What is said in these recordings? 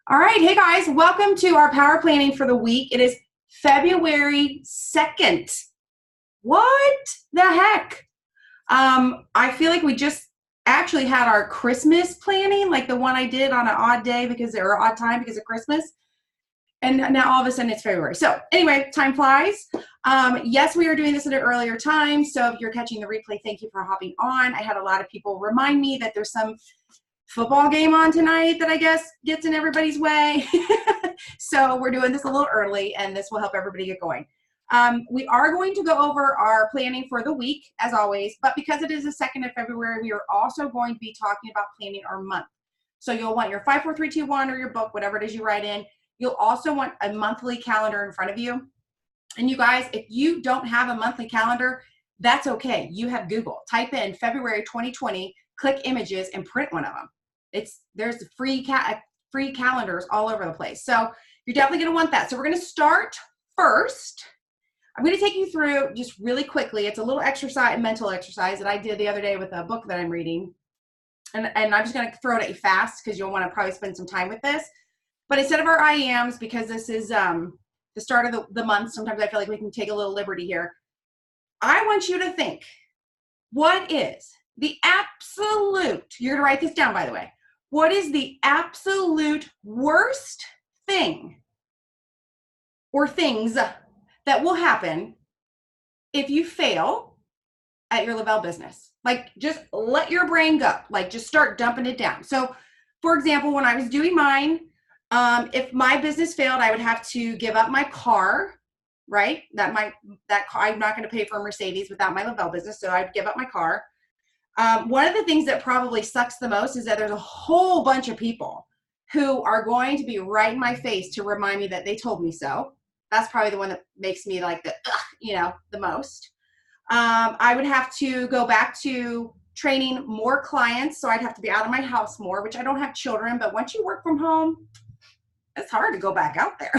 All right. Hey guys, welcome to our power planning for the week. It is February 2nd. What the heck? I feel like we just actually had our Christmas planning, like the one I did on an odd day or odd time because of Christmas. And now all of a sudden it's February. So anyway, time flies. Yes, we are doing this at an earlier time. So if you're catching the replay, thank you for hopping on. I had a lot of people remind me that there's some football game on tonight that I guess gets in everybody's way. So we're doing this a little early, and this will help everybody get going. We are going to go over our planning for the week, as always, but because it is the 2nd of February, we are also going to be talking about planning our month. So you'll want your 5, 4, 3, 2, 1 or your book, whatever it is you write in. You'll also want a monthly calendar in front of you. And you guys, if you don't have a monthly calendar, that's okay. You have Google. Type in February 2020, click images, and print one of them. There's free calendars all over the place. So you're definitely going to want that. So we're going to start first. I'm going to take you through just really quickly. It's a little mental exercise that I did the other day with a book that I'm reading. And I'm just going to throw it at you fast because you'll want to probably spend some time with this. But instead of our IAMs, because this is the start of the month, sometimes I feel like we can take a little liberty here. I want you to think, what is the absolute, you're going to write this down, by the way. What is the absolute worst thing or things that will happen if you fail at your Lavelle business? Like, just let your brain go. Like, just start dumping it down. So, for example, when I was doing mine, if my business failed, I would have to give up my car, right? That car, I'm not going to pay for a Mercedes without my Lavelle business, so I'd give up my car. One of the things that probably sucks the most is that there's a whole bunch of people who are going to be right in my face to remind me that they told me so. That's probably the one that makes me like the most. I would have to go back to training more clients, so I'd have to be out of my house more, which I don't have children, but once you work from home, it's hard to go back out there.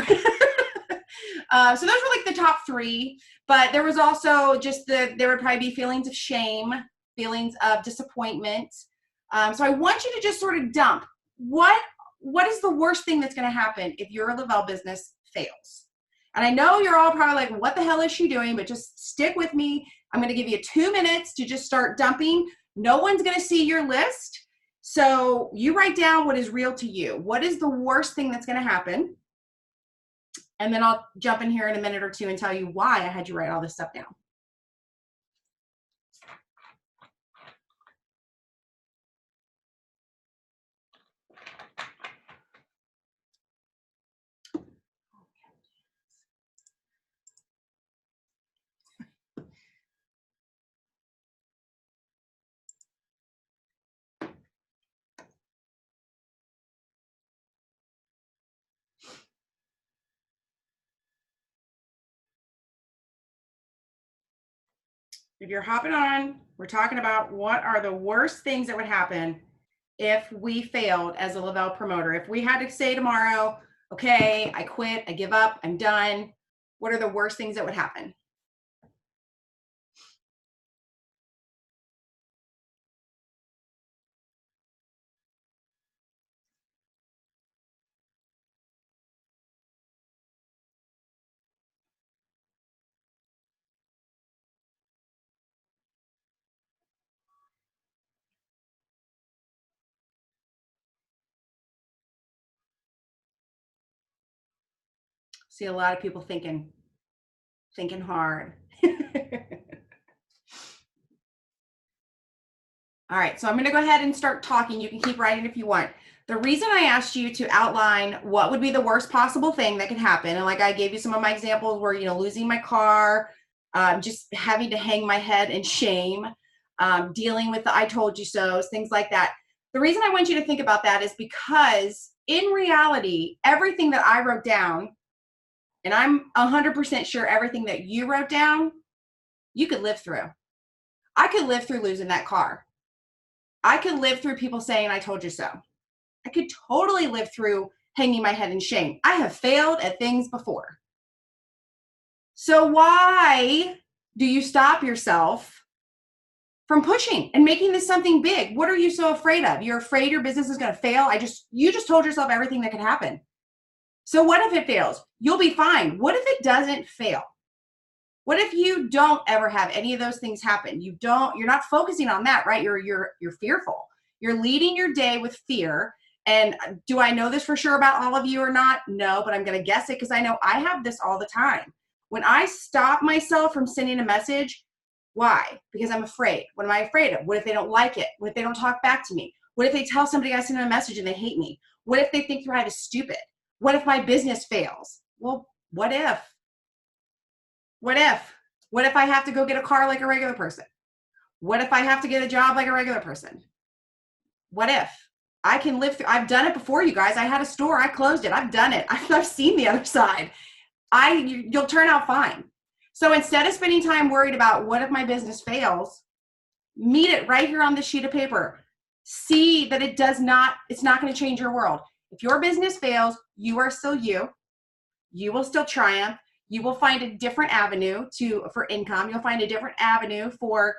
So those were like the top 3, but there was also there would probably be feelings of shame, feelings of disappointment. So I want you to just sort of dump what is the worst thing that's going to happen if your Lavelle business fails. And I know you're all probably like, what the hell is she doing? But just stick with me. I'm going to give you 2 minutes to just start dumping. No one's going to see your list. So you write down what is real to you. What is the worst thing that's going to happen? And then I'll jump in here in a minute or two and tell you why I had you write all this stuff down. If you're hopping on, we're talking about what are the worst things that would happen if we failed as a Lavelle promoter. If we had to say tomorrow, okay, I quit, I give up, I'm done. What are the worst things that would happen? See a lot of people thinking hard. All right, so I'm going to go ahead and start talking. You can keep writing if you want. The reason I asked you to outline what would be the worst possible thing that could happen, and like I gave you some of my examples where, losing my car, just having to hang my head in shame, dealing with the I told you so's, things like that. The reason I want you to think about that is because in reality, everything that I wrote down, and I'm 100% sure everything that you wrote down, you could live through. I could live through losing that car. I could live through people saying, I told you so. I could totally live through hanging my head in shame. I have failed at things before. So why do you stop yourself from pushing and making this something big. What are you so afraid of? You're afraid your business is going to fail. You just told yourself everything that could happen. So what if it fails? You'll be fine. What if it doesn't fail? What if you don't ever have any of those things happen? You're not focusing on that, right? You're fearful. You're leading your day with fear. And do I know this for sure about all of you or not? No, but I'm going to guess it because I know I have this all the time. When I stop myself from sending a message, why? Because I'm afraid. What am I afraid of? What if they don't like it? What if they don't talk back to me? What if they tell somebody I sent them a message and they hate me? What if they think Thrive is stupid? What if my business fails? Well, what if? What if? What if I have to go get a car like a regular person? What if I have to get a job like a regular person? What if? I can live through, I've done it before, you guys. I had a store, I closed it. I've done it. I've seen the other side. You'll turn out fine. So instead of spending time worried about what if my business fails, meet it right here on this sheet of paper. See that it's not going to change your world. If your business fails, you are still you. You will still triumph. You will find a different avenue for income. You'll find a different avenue for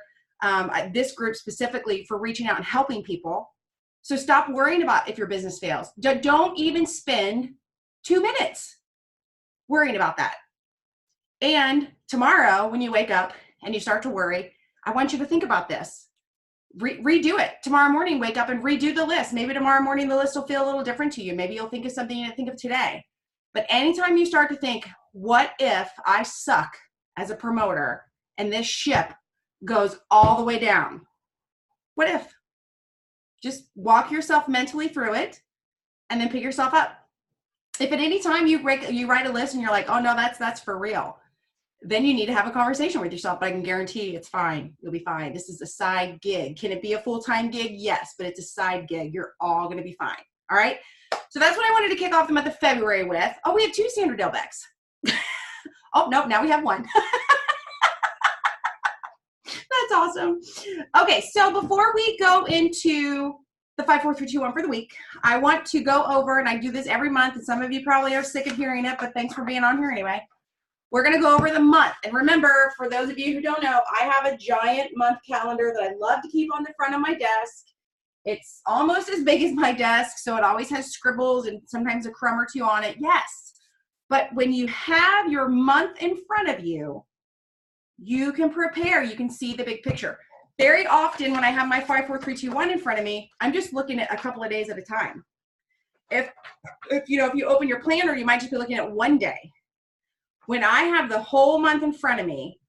this group specifically for reaching out and helping people. So stop worrying about if your business fails. Don't even spend 2 minutes worrying about that. And tomorrow, when you wake up and you start to worry, I want you to think about this. Redo it. Tomorrow morning, wake up and redo the list. Maybe tomorrow morning, the list will feel a little different to you. Maybe you'll think of something you didn't think of today. But anytime you start to think, what if I suck as a promoter and this ship goes all the way down? What if? Just walk yourself mentally through it and then pick yourself up. If at any time you write a list and you're like, oh no, that's for real, then you need to have a conversation with yourself. But I can guarantee it's fine. You'll be fine. This is a side gig. Can it be a full-time gig? Yes, but it's a side gig. You're all going to be fine. All right. So that's what I wanted to kick off the month of February with. Oh, we have 2 Sandra Delbecks. Oh, no, now we have 1. That's awesome. Okay, so before we go into the 5, 4, 3, 2, 1 for the week, I want to go over, and I do this every month, and some of you probably are sick of hearing it, but thanks for being on here anyway. We're going to go over the month. And remember, for those of you who don't know, I have a giant month calendar that I love to keep on the front of my desk. It's almost as big as my desk, so it always has scribbles and sometimes a crumb or 2 on it. Yes, but when you have your month in front of you, you can prepare. You can see the big picture. Very often when I have my 5, 4, 3, 2, 1 in front of me, I'm just looking at a couple of days at a time. If you open your planner, you might just be looking at 1 day. When I have the whole month in front of me,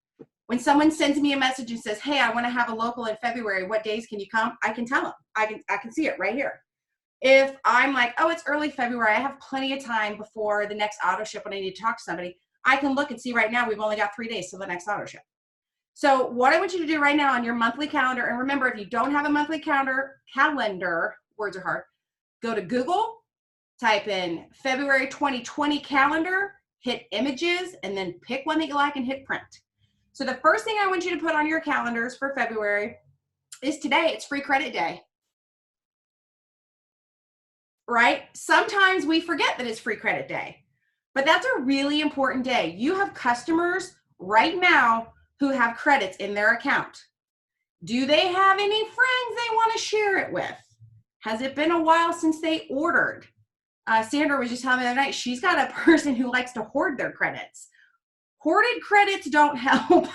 when someone sends me a message and says, hey, I want to have a local in February, what days can you come? I can tell them. I can see it right here. If I'm like, oh, it's early February, I have plenty of time before the next auto ship when I need to talk to somebody, I can look and see right now we've only got 3 days till the next auto ship. So what I want you to do right now on your monthly calendar, and remember, if you don't have a monthly calendar, words are hard, go to Google, type in February 2020 calendar, hit images, and then pick one that you like and hit print. So the first thing I want you to put on your calendars for February is today. It's free credit day. Right? Sometimes we forget that it's free credit day, but that's a really important day. You have customers right now who have credits in their account. Do they have any friends they want to share it with? Has it been a while since they ordered? Sandra was just telling me the other night, she's got a person who likes to hoard their credits. Hoarded credits don't help.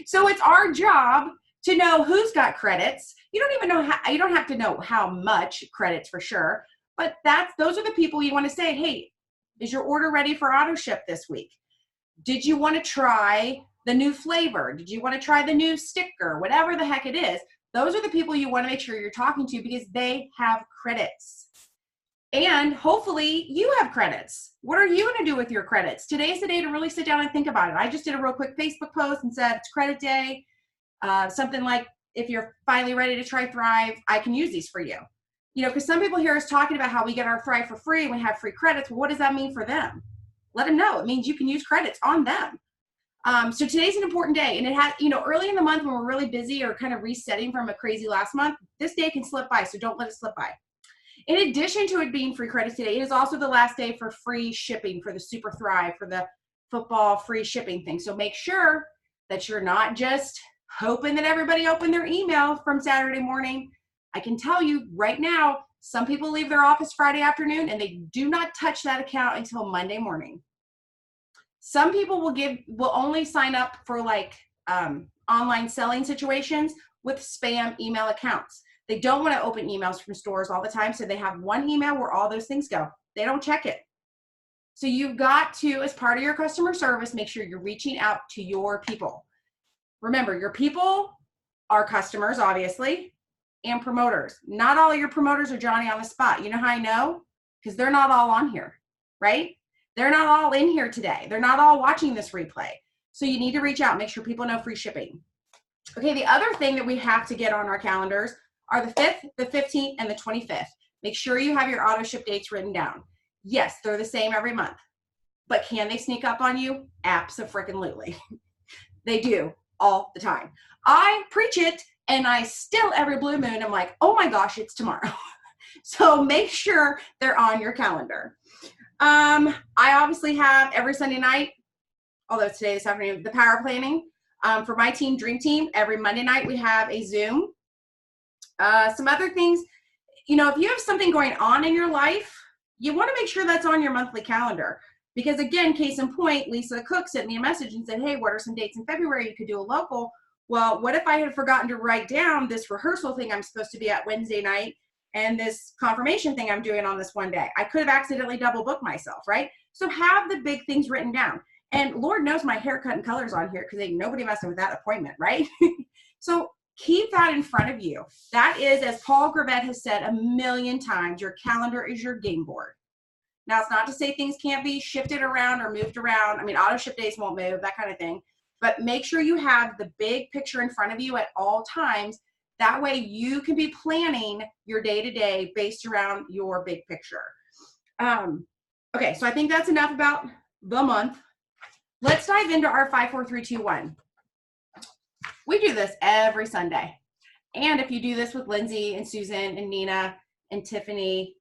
So it's our job to know who's got credits. You don't even know how, you don't have to know how much credits for sure, but those are the people you want to say, hey, is your order ready for auto ship this week? Did you want to try the new flavor? Did you want to try the new sticker? Whatever the heck it is, those are the people you want to make sure you're talking to because they have credits. And hopefully you have credits. What are you going to do with your credits? Today's the day to really sit down and think about it. I just did a real quick Facebook post and said it's credit day. Something like, if you're finally ready to try Thrive, I can use these for you. You know, because some people hear us talking about how we get our Thrive for free and we have free credits. Well, what does that mean for them? Let them know. It means you can use credits on them. So today's an important day. And it has, you know, early in the month when we're really busy or kind of resetting from a crazy last month, this day can slip by. So don't let it slip by. In addition to it being free credits today, it is also the last day for free shipping for the Super Thrive, for the football free shipping thing. So make sure that you're not just hoping that everybody opened their email from Saturday morning. I can tell you right now, some people leave their office Friday afternoon and they do not touch that account until Monday morning. Some people will only sign up for like online selling situations with spam email accounts. They don't want to open emails from stores all the time, so they have one email where all those things go. They don't check it. So you've got to, as part of your customer service, make sure you're reaching out to your people. Remember, your people are customers, obviously, and promoters. Not all of your promoters are Johnny on the spot. You know how I know? Because they're not all on here, right? They're not all in here today. They're not all watching this replay. So you need to reach out, make sure people know free shipping. Okay, the other thing that we have to get on our calendars are the 5th, the 15th, and the 25th. Make sure you have your auto ship dates written down. Yes, they're the same every month, but can they sneak up on you? Abso-freaking-lutely. They do all the time. I preach it, and I still every blue moon, I'm like, oh my gosh, it's tomorrow. So make sure they're on your calendar. I obviously have every Sunday night, although it's today, this afternoon, the power planning. For my team, Dream Team, every Monday night we have a Zoom. Some other things, you know, if you have something going on in your life, you want to make sure that's on your monthly calendar. Because again, case in point, Lisa Cook sent me a message and said, hey, what are some dates in February you could do a local? Well, what if I had forgotten to write down this rehearsal thing I'm supposed to be at Wednesday night and this confirmation thing I'm doing on this one day? I could have accidentally double booked myself, right? So have the big things written down. And Lord knows my haircut and color's on here because ain't nobody messing with that appointment, right? So keep that in front of you. That is, as Paul Gravett has said a million times, your calendar is your game board. Now, it's not to say things can't be shifted around or moved around. I mean, auto ship days won't move, that kind of thing. But make sure you have the big picture in front of you at all times. That way you can be planning your day-to-day based around your big picture. Okay, so I think that's enough about the month. Let's dive into our 5, 4, 3, 2, 1. We do this every Sunday. And if you do this with Lindsay and Susan and Nina and Tiffany,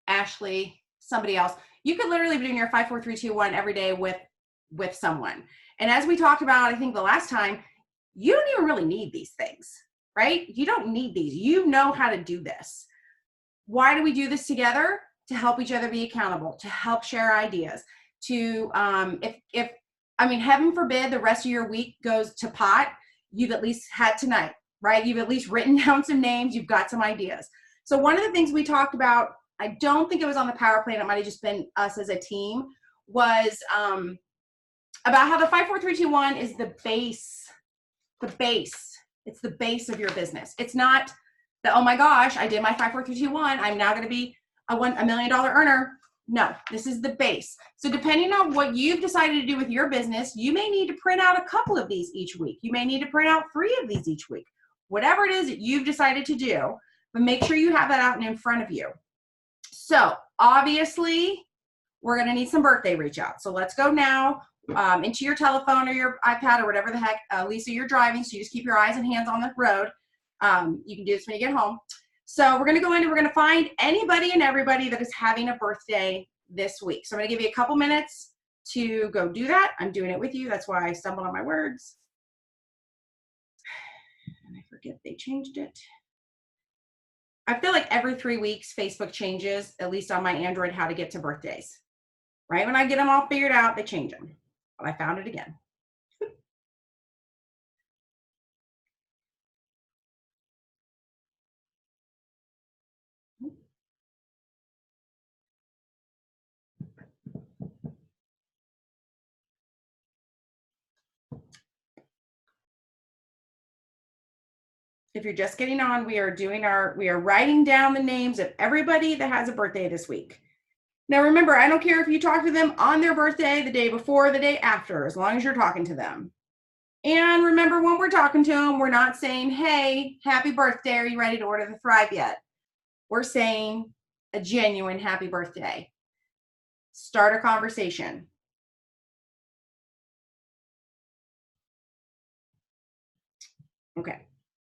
Ashley, somebody else, you could literally be doing your 5, 4, 3, 2, 1 every day with someone. And as we talked about, I think the last time, you don't even really need these things, right? You don't need these. You know how to do this. Why do we do this together? To help each other be accountable, to help share ideas, to, I mean, heaven forbid the rest of your week goes to pot, you've at least had tonight, right? You've at least written down some names, you've got some ideas. So one of the things we talked about, I don't think it was on the power plan, it might have just been us as a team, was about how the 5, 4, 3, 2, 1 is the base. It's the base of your business. It's not that, oh my gosh, I did my 5, 4, 3, 2, 1, I'm now going to be a $1 million earner. No, this is the base. So depending on what you've decided to do with your business, you may need to print out a couple of these each week. You may need to print out 3 of these each week. Whatever it is that you've decided to do, but make sure you have that out and in front of you. So obviously, we're going to need some birthday reach out. So let's go now into your telephone or your iPad or whatever the heck. Lisa, you're driving, so you just keep your eyes and hands on the road. You can do this when you get home. So we're going to go in and we're going to find anybody and everybody that is having a birthday this week. So I'm going to give you a couple minutes to go do that. I'm doing it with you. That's why I stumbled on my words. And I forget they changed it. I feel like every 3 weeks, Facebook changes, at least on my Android, how to get to birthdays. Right when I get them all figured out, they change them. But I found it again. If you're just getting on, we are writing down the names of everybody that has a birthday this week. Now remember, I don't care if you talk to them on their birthday, the day before, the day after, as long as you're talking to them. And remember, when we're talking to them, we're not saying, hey, happy birthday, are you ready to order the Thrive yet? We're saying a genuine happy birthday. Start a conversation. Okay,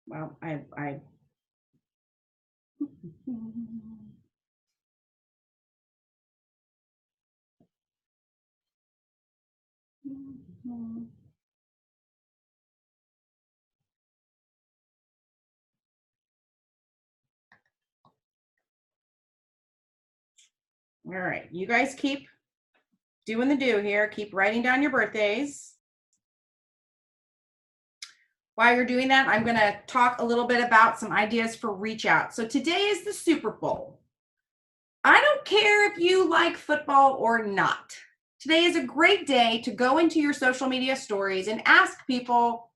well, I All right, you guys keep doing the do here. Keep writing down your birthdays. While you're doing that, I'm going to talk a little bit about some ideas for reach out. So today is the Super Bowl. I don't care if you like football or not. Today is a great day to go into your social media stories and ask people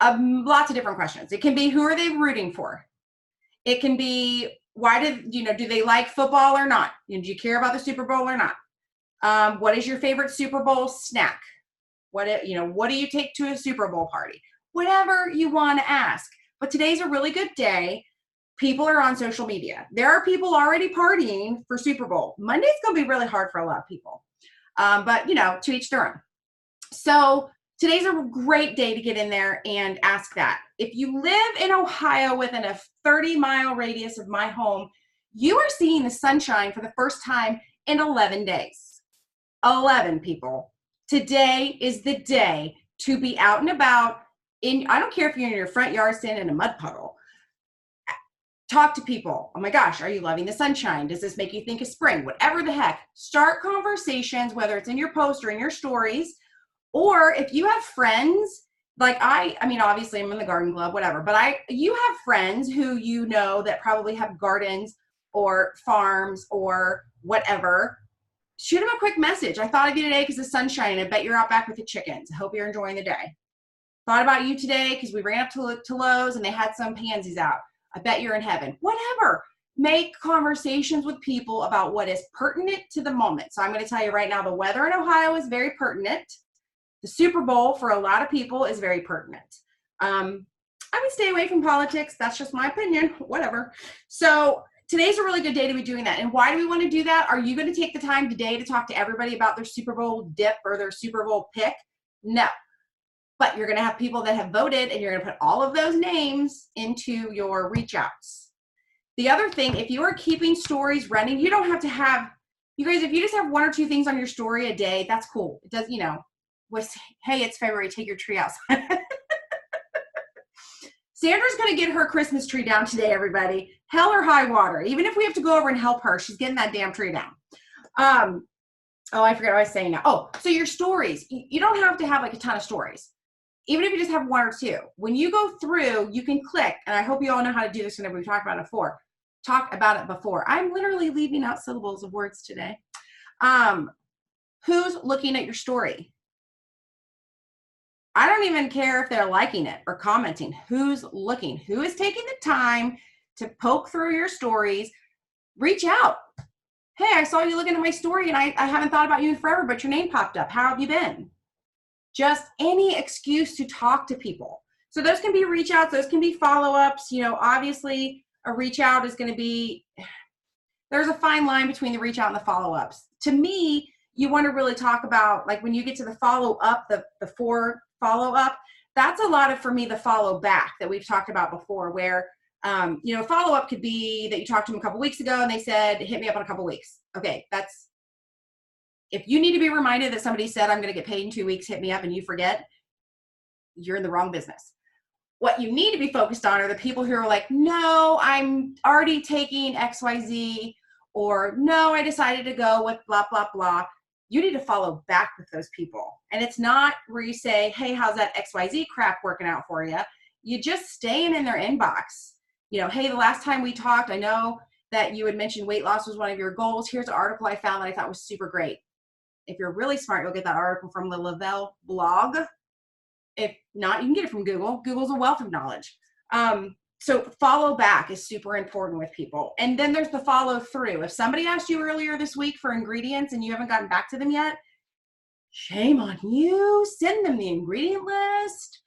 lots of different questions. It can be, who are they rooting for? It can be, do they like football or not? Do you care about the Super Bowl or not? What is your favorite Super Bowl snack? What do you take to a Super Bowl party? Whatever you want to ask. But today's a really good day. People are on social media. There are people already partying for Super Bowl. Monday's going to be really hard for a lot of people. But to each their own. So today's a great day to get in there and ask that. If you live in Ohio within a 30-mile radius of my home, you are seeing the sunshine for the first time in 11 days. 11 people. Today is the day to be out and about. I don't care if you're in your front yard standing in a mud puddle. Talk to people. Oh my gosh, are you loving the sunshine? Does this make you think of spring? Whatever the heck. Start conversations, whether it's in your post or in your stories. Or if you have friends, like obviously I'm in the garden club, whatever, but you have friends who you know that probably have gardens or farms or whatever. Shoot them a quick message. I thought of you today because the sun's shining. I bet you're out back with the chickens. I hope you're enjoying the day. Thought about you today because we ran up to Lowe's and they had some pansies out. I bet you're in heaven. Whatever. Make conversations with people about what is pertinent to the moment. So I'm going to tell you right now, the weather in Ohio is very pertinent. The Super Bowl for a lot of people is very pertinent. I would stay away from politics. That's just my opinion. Whatever. So today's a really good day to be doing that. And why do we want to do that? Are you going to take the time today to talk to everybody about their Super Bowl dip or their Super Bowl pick? No. But you're going to have people that have voted and you're going to put all of those names into your reach outs. The other thing, if you are keeping stories running, you don't have to have, you guys, if you just have one or two things on your story a day, that's cool. It does, hey, it's February, take your tree outside. Sandra's going to get her Christmas tree down today, everybody. Hell or high water. Even if we have to go over and help her, she's getting that damn tree down. I forget what I was saying now. Oh, so your stories. You don't have to have like a ton of stories. Even if you just have one or two. When you go through, you can click, and I hope you all know how to do this whenever we talk about it before. I'm literally leaving out syllables of words today. Who's looking at your story? I don't even care if they're liking it or commenting. Who's looking? Who is taking the time to poke through your stories? Reach out. Hey, I saw you looking at my story and I haven't thought about you in forever, but your name popped up. How have you been? Just any excuse to talk to people. So those can be reach outs. Those can be follow-ups. Obviously a reach out is going to be, there's a fine line between the reach out and the follow-ups. To me, you want to really talk about, like when you get to the follow-up, the four follow-up, that's a lot of, for me, the follow back that we've talked about before, where, follow-up could be that you talked to them a couple weeks ago and they said, hit me up in a couple weeks. Okay, if you need to be reminded that somebody said, I'm going to get paid in 2 weeks, hit me up, and you forget, you're in the wrong business. What you need to be focused on are the people who are like, no, I'm already taking XYZ, or no, I decided to go with blah, blah, blah. You need to follow back with those people. And it's not where you say, hey, how's that XYZ crap working out for you? You just staying in their inbox. Hey, the last time we talked, I know that you had mentioned weight loss was one of your goals. Here's an article I found that I thought was super great. If you're really smart, you'll get that article from the Lavelle blog. If not, you can get it from Google. Google's a wealth of knowledge. So follow back is super important with people. And then there's the follow through. If somebody asked you earlier this week for ingredients and you haven't gotten back to them yet, shame on you. Send them the ingredient list.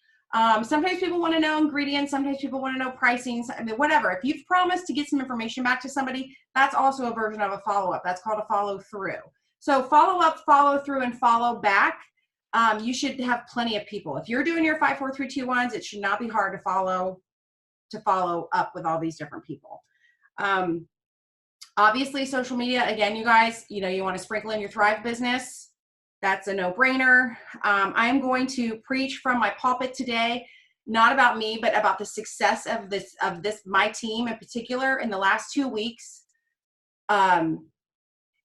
Sometimes people want to know ingredients. Sometimes people want to know pricing, whatever. If you've promised to get some information back to somebody, that's also a version of a follow-up. That's called a follow through. So follow up, follow through, and follow back. You should have plenty of people. If you're doing your 5, 4, 3, 2, 1s, it should not be hard to follow up with all these different people. Obviously, social media, again, you guys, you want to sprinkle in your Thrive business. That's a no-brainer. I'm going to preach from my pulpit today, not about me, but about the success of my team in particular in the last 2 weeks.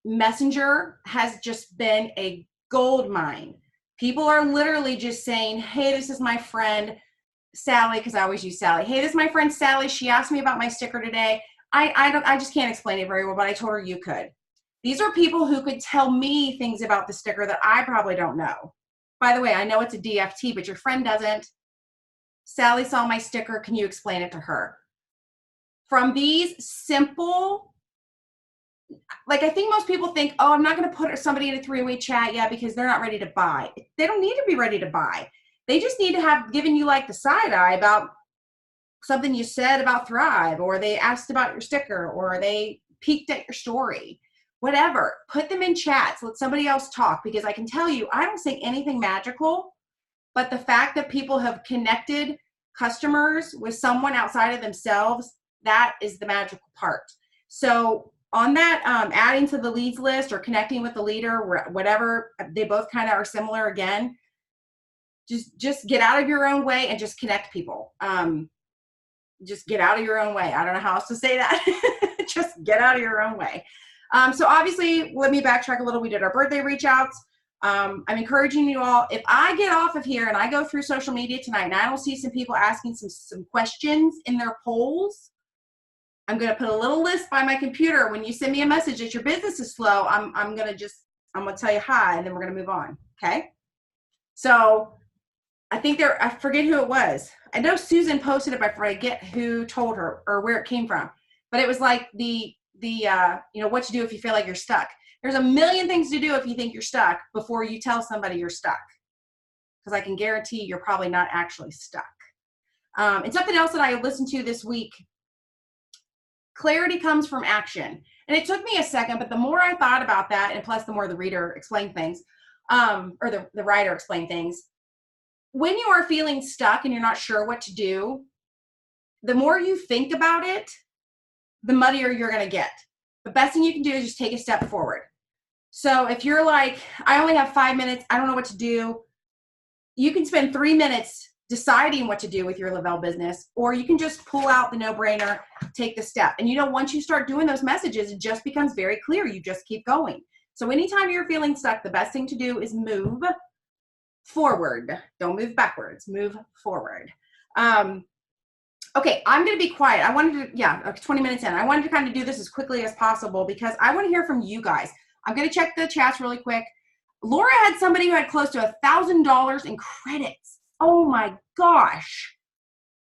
Messenger has just been a gold mine. People are literally just saying, hey, this is my friend Sally, because I always use Sally. Hey, this is my friend Sally. She asked me about my sticker today. I just can't explain it very well, but I told her you could. These are people who could tell me things about the sticker that I probably don't know. By the way, I know it's a DFT, but your friend doesn't. Sally saw my sticker. Can you explain it to her? From these simple, like, I think most people think, oh, I'm not going to put somebody in a three-way chat yet because they're not ready to buy. They don't need to be ready to buy. They just need to have given you like the side eye about something you said about Thrive, or they asked about your sticker, or they peeked at your story. Whatever. Put them in chats. Let somebody else talk, because I can tell you, I don't say anything magical, but the fact that people have connected customers with someone outside of themselves, that is the magical part. So on that, adding to the leads list or connecting with the leader, whatever, they both kind of are similar again. Just get out of your own way and just connect people. Just get out of your own way. I don't know how else to say that. Just get out of your own way. So obviously, let me backtrack a little. We did our birthday reach outs. I'm encouraging you all, if I get off of here and I go through social media tonight and I don't see some people asking some questions in their polls, I'm going to put a little list by my computer. When you send me a message that your business is slow, I'm going to tell you hi, and then we're going to move on. Okay. So I think I forget who it was. I know Susan posted it, but I forget who told her or where it came from, but it was like the what to do if you feel like you're stuck. There's a million things to do if you think you're stuck before you tell somebody you're stuck. Because I can guarantee you're probably not actually stuck. And something else that I listened to this week, clarity comes from action. And it took me a second, but the more I thought about that, and plus the more the reader explained things, or the writer explained things, when you are feeling stuck and you're not sure what to do, the more you think about it, the muddier you're going to get. The best thing you can do is just take a step forward. So if you're like, I only have 5 minutes, I don't know what to do, you can spend 3 minutes deciding what to do with your Lavelle business, or you can just pull out the no-brainer, take the step. And once you start doing those messages, it just becomes very clear. You just keep going. So anytime you're feeling stuck, the best thing to do is move forward. Don't move backwards, move forward. Okay, I'm going to be quiet. I wanted to, 20 minutes in. I wanted to kind of do this as quickly as possible because I want to hear from you guys. I'm going to check the chats really quick. Laura had somebody who had close to $1,000 in credits. Oh my gosh.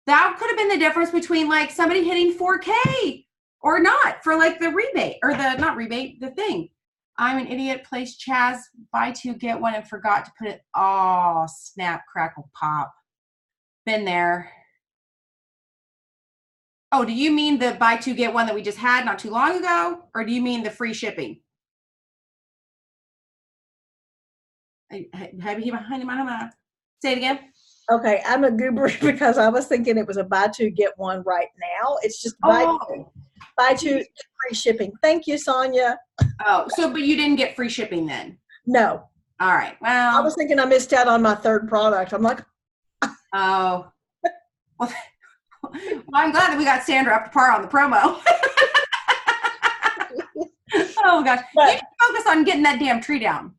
That could have been the difference between like somebody hitting 4K or not for like the rebate or the thing. I'm an idiot. Placed Chaz buy two, get one and forgot to put it. Oh, snap, crackle, pop. Been there. Oh, do you mean the buy two, get one that we just had not too long ago? Or do you mean the free shipping? Say it again. Okay, I'm a goober because I was thinking it was a buy two, get one right now. It's just buy two, free shipping. Thank you, Sonia. Oh, but you didn't get free shipping then? No. All right. Well, I was thinking I missed out on my third product. I'm like, oh. Well, I'm glad that we got Sandra up to par on the promo. Oh gosh. You should focus on getting that damn tree down.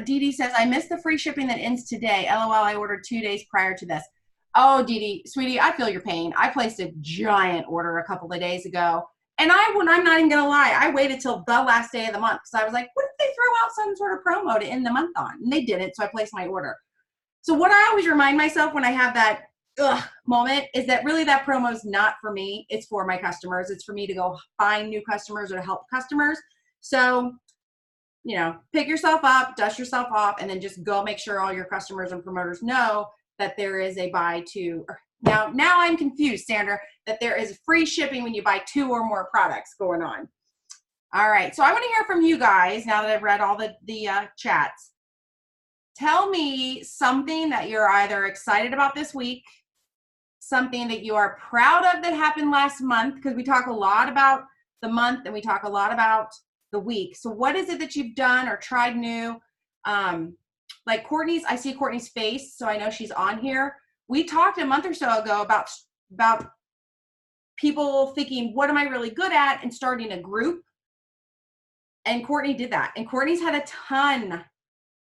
Dee Dee says, I missed the free shipping that ends today. LOL, I ordered 2 days prior to this. Oh, Dee Dee, sweetie, I feel your pain. I placed a giant order a couple of days ago. And I'm not even going to lie, I waited till the last day of the month because I was like, what if they throw out some sort of promo to end the month on? And they didn't, so I placed my order. So what I always remind myself when I have that moment is that really that promo is not for me. It's for my customers. It's for me to go find new customers or to help customers. So, pick yourself up, dust yourself off, and then just go make sure all your customers and promoters know that there is a buy two. Now I'm confused, Sandra, that there is free shipping when you buy 2 or more products going on. All right. So I want to hear from you guys now that I've read all the chats. Tell me something that you're either excited about this week, something that you are proud of that happened last month, because we talk a lot about the month and we talk a lot about the week. So what is it that you've done or tried new? Like Courtney's, I see Courtney's face, so I know she's on here. We talked a month or so ago about people thinking, what am I really good at, and starting a group. And Courtney did that. And Courtney's had a ton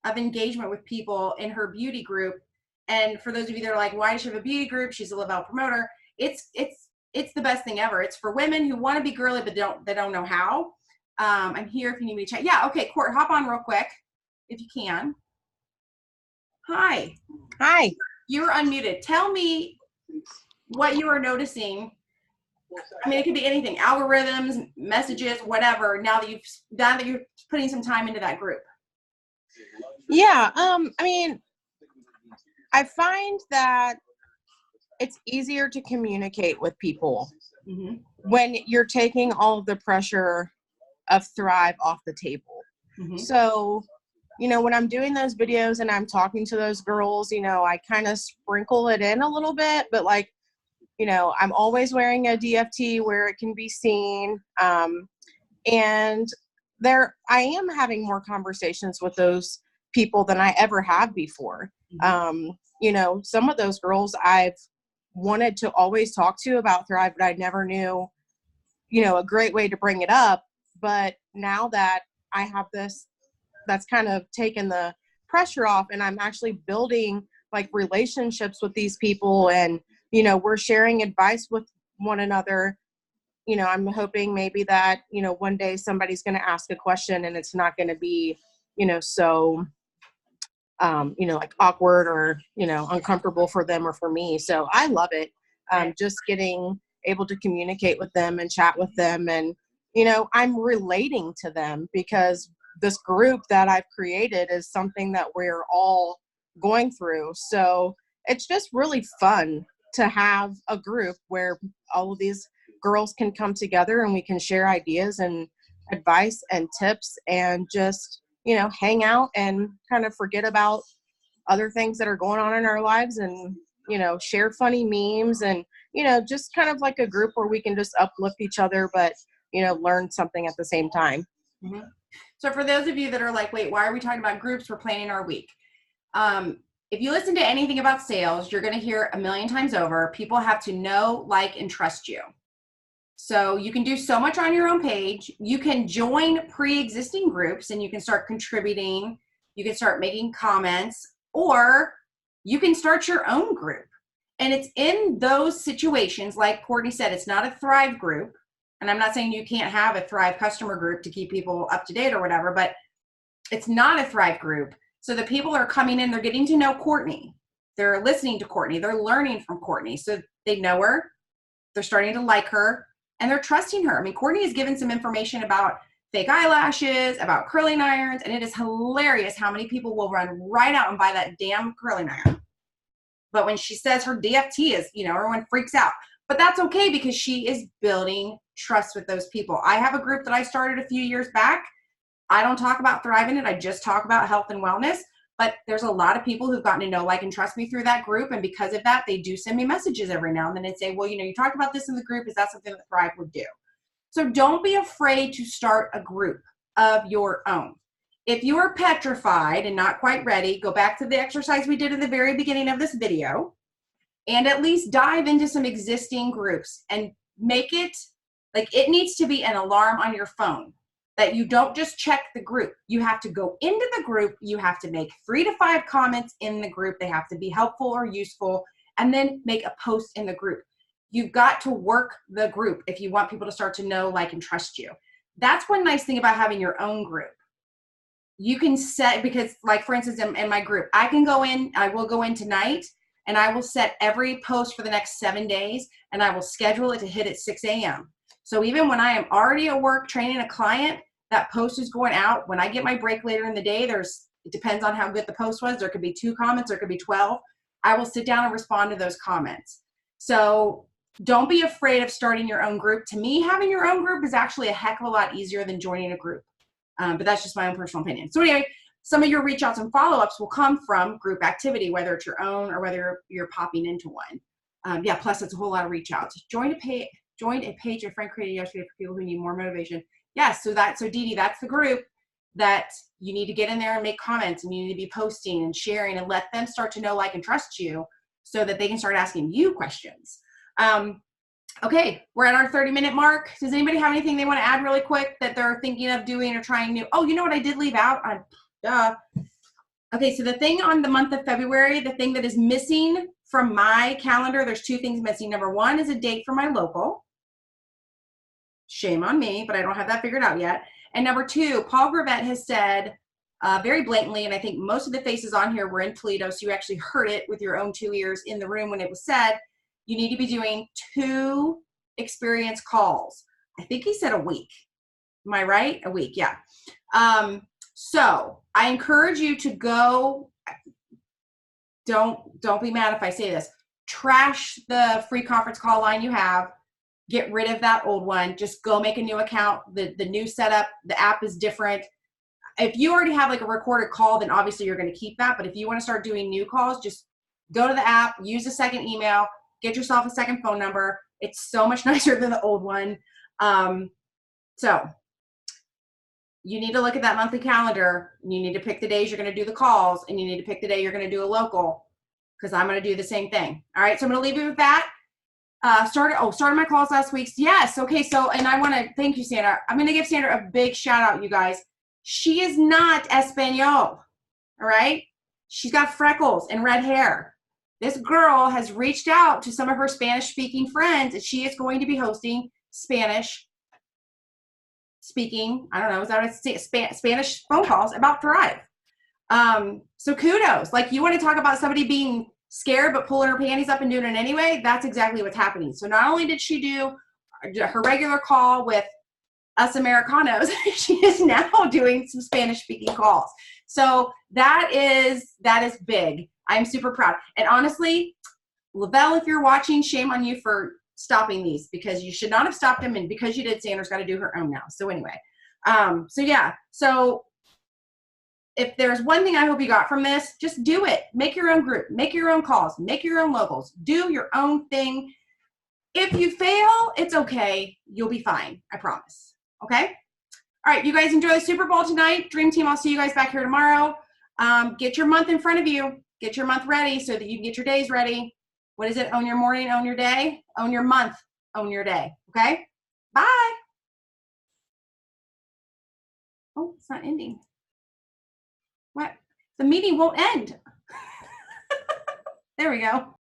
of engagement with people in her beauty group. And for those of you that are like, why does she have a beauty group? She's a Lavelle promoter. It's the best thing ever. It's for women who want to be girly but they don't know how. I'm here if you need me to chat. Yeah, okay, Court, hop on real quick if you can. Hi. Hi. You're unmuted. Tell me what you are noticing. I mean, it could be anything, algorithms, messages, whatever, now that you're putting some time into that group. Yeah, I mean, I find that it's easier to communicate with people when you're taking all of the pressure of Thrive off the table. So, you know, when I'm doing those videos and I'm talking to those girls, you know, I kind of sprinkle it in a little bit, but like, you know, I'm always wearing a DFT where it can be seen. And I am having more conversations with those people than I ever have before. You know, some of those girls I've wanted to always talk to about Thrive, but I never knew, you know, a great way to bring it up. But now that I have this, that's kind of taken the pressure off, and I'm actually building like relationships with these people, and, you know, we're sharing advice with one another. You know, I'm hoping maybe that, you know, one day somebody's going to ask a question and it's not going to be, you know, so, you know, like awkward or, you know, uncomfortable for them or for me. So I love it. Just getting able to communicate with them and chat with them. And, you know, I'm relating to them because this group that I've created is something that we're all going through. So it's just really fun to have a group where all of these girls can come together and we can share ideas and advice and tips and just, you know, hang out and kind of forget about other things that are going on in our lives and, you know, share funny memes and, you know, just kind of like a group where we can just uplift each other, but, you know, learn something at the same time. So for those of you that are like, wait, why are we talking about groups? We're planning our week. If you listen to anything about sales, you're going to hear a million times over, people have to know, like, and trust you. So you can do so much on your own page. You can join pre-existing groups and you can start contributing. You can start making comments, or you can start your own group. And it's in those situations, like Courtney said, it's not a Thrive group. And I'm not saying you can't have a Thrive customer group to keep people up to date or whatever, but it's not a Thrive group. So the people are coming in, they're getting to know Courtney. They're listening to Courtney. They're learning from Courtney. So they know her. They're starting to like her. And they're trusting her. I mean, Courtney has given some information about fake eyelashes, about curling irons, and it is hilarious how many people will run right out and buy that damn curling iron. But when she says her DFT is, you know, everyone freaks out. But that's okay because she is building trust with those people. I have a group that I started a few years back. I don't talk about Thrive in it. I just talk about health and wellness. But there's a lot of people who've gotten to know, like, and trust me through that group. And because of that, they do send me messages every now and then and say, well, you know, you talked about this in the group. Is that something that Thrive would do? So don't be afraid to start a group of your own. If you are petrified and not quite ready, go back to the exercise we did in the very beginning of this video and at least dive into some existing groups and make it like it needs to be an alarm on your phone. That you don't just check the group. You have to go into the group. You have to make 3 to 5 comments in the group. They have to be helpful or useful, and then make a post in the group. You've got to work the group if you want people to start to know, like, and trust you. That's one nice thing about having your own group. You can set, because like, for instance, in my group, I will go in tonight, and I will set every post for the next 7 days, and I will schedule it to hit at 6 a.m. So even when I am already at work training a client, that post is going out. When I get my break later in the day, it depends on how good the post was. There could be 2 comments, there could be 12. I will sit down and respond to those comments. So don't be afraid of starting your own group. To me, having your own group is actually a heck of a lot easier than joining a group. But that's just my own personal opinion. So anyway, some of your reach outs and follow-ups will come from group activity, whether it's your own or whether you're popping into one. Yeah, plus it's a whole lot of reach outs. Joined a page a friend created yesterday for people who need more motivation. Yes, so Dee Dee, that's the group that you need to get in there and make comments, and you need to be posting and sharing and let them start to know, like, and trust you so that they can start asking you questions. Okay, we're at our 30-minute mark. Does anybody have anything they want to add really quick that they're thinking of doing or trying new? Oh, you know what I did leave out? Okay, so the thing on the month of February, the thing that is missing from my calendar, there's two things missing. Number one is a date for my local. Shame on me, but I don't have that figured out yet. And number two, Paul Gravett has said very blatantly, and I think most of the faces on here were in Toledo, so you actually heard it with your own 2 ears in the room when it was said, you need to be doing 2 experience calls. I think he said a week. Am I right? A week, yeah. So I encourage you to go, don't be mad if I say this, trash the free conference call line you have, get rid of that old one, just go make a new account. The new setup, the app is different. If you already have like a recorded call, then obviously you're going to keep that. But if you want to start doing new calls, just go to the app, use a second email, get yourself a second phone number. It's so much nicer than the old one. So you need to look at that monthly calendar. You need to pick the days you're going to do the calls, and you need to pick the day you're going to do a local, because I'm going to do the same thing. All right, so I'm going to leave you with that. Started my calls last week. Yes, okay, so, and I want to thank you, Sandra. I'm going to give Sandra a big shout out, you guys. She is not Espanol, all right? She's got freckles and red hair. This girl has reached out to some of her Spanish-speaking friends, and she is going to be hosting Spanish-speaking, I don't know, is that what it's Spanish phone calls about Thrive. So kudos. Like, you want to talk about somebody being scared but pulling her panties up and doing it anyway? That's exactly what's happening. So not only did she do her regular call with us Americanos, she is now doing some Spanish-speaking calls. So that is big. I'm super proud. And honestly, Lavelle, if you're watching, shame on you for stopping these, because you should not have stopped them. And because you did, Sandra's got to do her own now. So anyway, so yeah. So if there's one thing I hope you got from this, just do it. Make your own group, make your own calls, make your own locals, do your own thing. If you fail, it's okay. You'll be fine. I promise. Okay? All right, you guys enjoy the Super Bowl tonight. Dream Team, I'll see you guys back here tomorrow. Get your month in front of you. Get your month ready so that you can get your days ready. What is it? Own your morning, own your day, own your month, own your day. Okay? Bye. Oh, it's not ending. What? The meeting won't end. There we go.